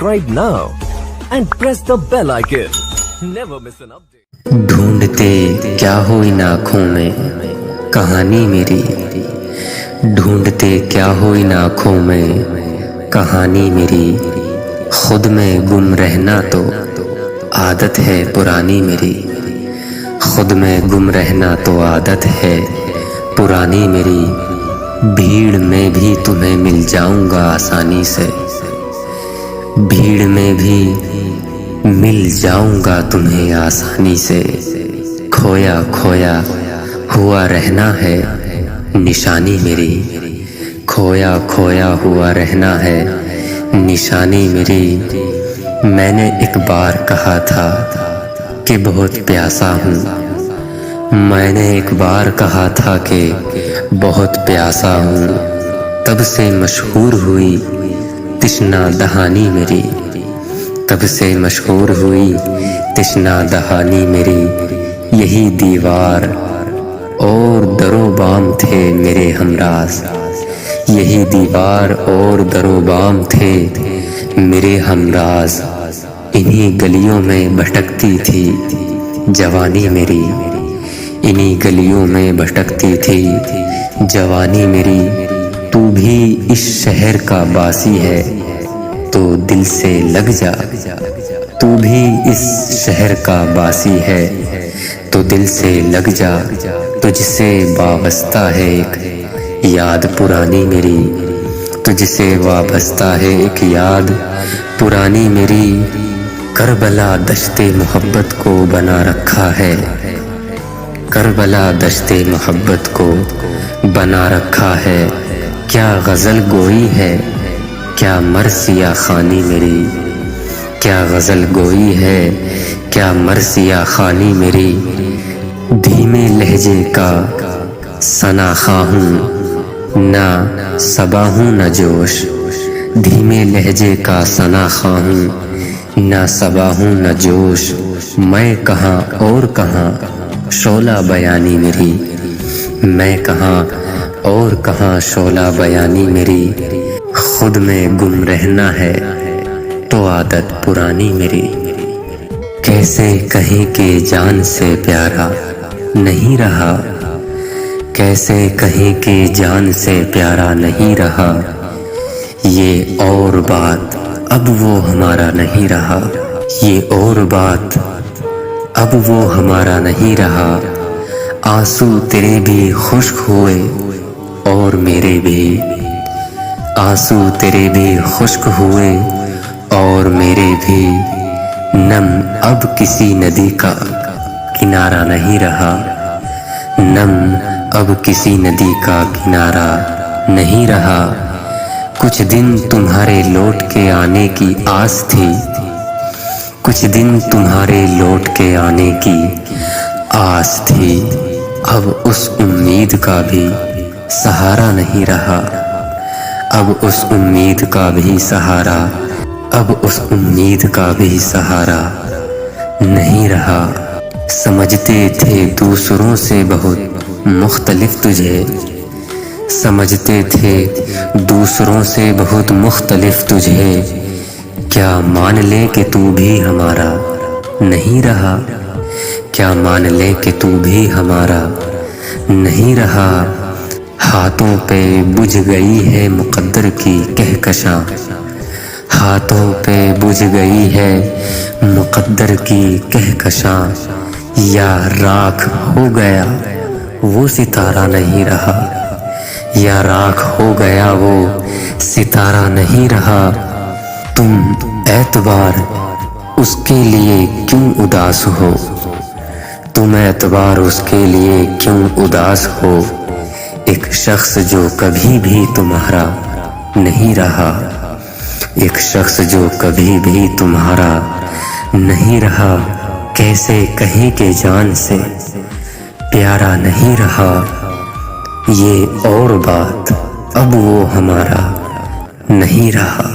subscribe now and press the bell icon. Never miss an update. ڈھونڈتے کیا ہو ان آنکھوں میں کہانی میری، ڈھونڈتے کیا ہو ان آنکھوں میں کہانی میری، خود میں گم رہنا تو عادت ہے پرانی میری، خود میں گم رہنا تو عادت ہے پرانی میری، بھیڑ میں بھی تمہیں مل جاؤں گا آسانی سے، بھیڑ میں بھی مل جاؤں گا تمہیں آسانی سے، کھویا کھویا ہوا رہنا ہے نشانی میری، کھویا کھویا ہوا رہنا ہے نشانی میری۔ میں نے ایک بار کہا تھا کہ بہت پیاسا ہوں، میں نے ایک بار کہا تھا کہ بہت پیاسا ہوں، تب سے مشہور ہوئی تشنا دہانی میری، تب سے مشہور ہوئی تشنا دہانی میری، یہی دیوار اور در و بام تھے میرے ہمراز، یہی دیوار اور در و بام تھے میرے ہمراز، انہی گلیوں میں بھٹکتی تھی جوانی میری، انہی گلیوں میں بھٹکتی تھی جوانی میری۔ تو بھی اس شہر کا باسی ہے تو دل سے لگ جا، تو بھی اس شہر کا باسی ہے تو دل سے لگ جا، تجھ سے وابستہ ہے ایک یاد پرانی میری، تجھ سے وابستہ ہے ایک یاد پرانی میری، کربلا دشت محبت کو بنا رکھا ہے، کربلا دشت محبت کو بنا رکھا ہے، کیا غزل گوئی ہے کیا مرثیہ خوانی میری، کیا غزل گوئی ہے کیا مرثیہ خوانی میری، دھیمے لہجے کا ثنا خواں ہوں نہ صبا ہوں نہ جوش، دھیمے لہجے کا ثنا خواں ہوں نہ صبا ہوں نہ جوش، میں کہاں اور کہاں شعلہ بیانی میری، میں کہاں اور کہاں شعلہ بیانی میری، خود میں گم رہنا ہے تو عادت پرانی میری، کیسے کہیں کہ جان سے پیارا نہیں رہا، کیسے کہیں کہ جان سے پیارا نہیں رہا، یہ اور بات اب وہ ہمارا نہیں رہا، یہ اور بات اب وہ ہمارا نہیں رہا، آنسو تیرے بھی خشک ہوئے اور میرے بھی، آنسو تیرے بھی خشک ہوئے اور میرے بھی، نم اب کسی ندی کا کنارہ نہیں رہا، نم اب کسی ندی کا کنارہ نہیں رہا، کچھ دن تمہارے لوٹ کے آنے کی آس تھی، کچھ دن تمہارے لوٹ کے آنے کی آس تھی، اب اس امید کا بھی سہارا نہیں رہا، اب اس امید کا بھی سہارا، اب اس امید کا بھی سہارا نہیں رہا، سمجھتے تھے دوسروں سے بہت مختلف تجھے، سمجھتے تھے دوسروں سے بہت مختلف تجھے، کیا مان لے کہ تو بھی ہمارا نہیں رہا، کیا مان لے کہ تو بھی ہمارا نہیں رہا، ہاتھوں پہ بجھ گئی ہے مقدر کی کہکشاں، ہاتھوں پہ بجھ گئی ہے مقدر کی کہکشاں، یا راکھ ہو گیا وہ ستارہ نہیں رہا، یا راکھ ہو گیا وہ ستارہ نہیں رہا، تم اعتبار اس کے لیے کیوں اداس ہو، تم اعتبار اس کے لیے کیوں اداس ہو، ایک شخص جو کبھی بھی تمہارا نہیں رہا، ایک شخص جو کبھی بھی تمہارا نہیں رہا، کیسے کہیں کہ جان سے پیارا نہیں رہا، یہ اور بات اب وہ ہمارا نہیں رہا۔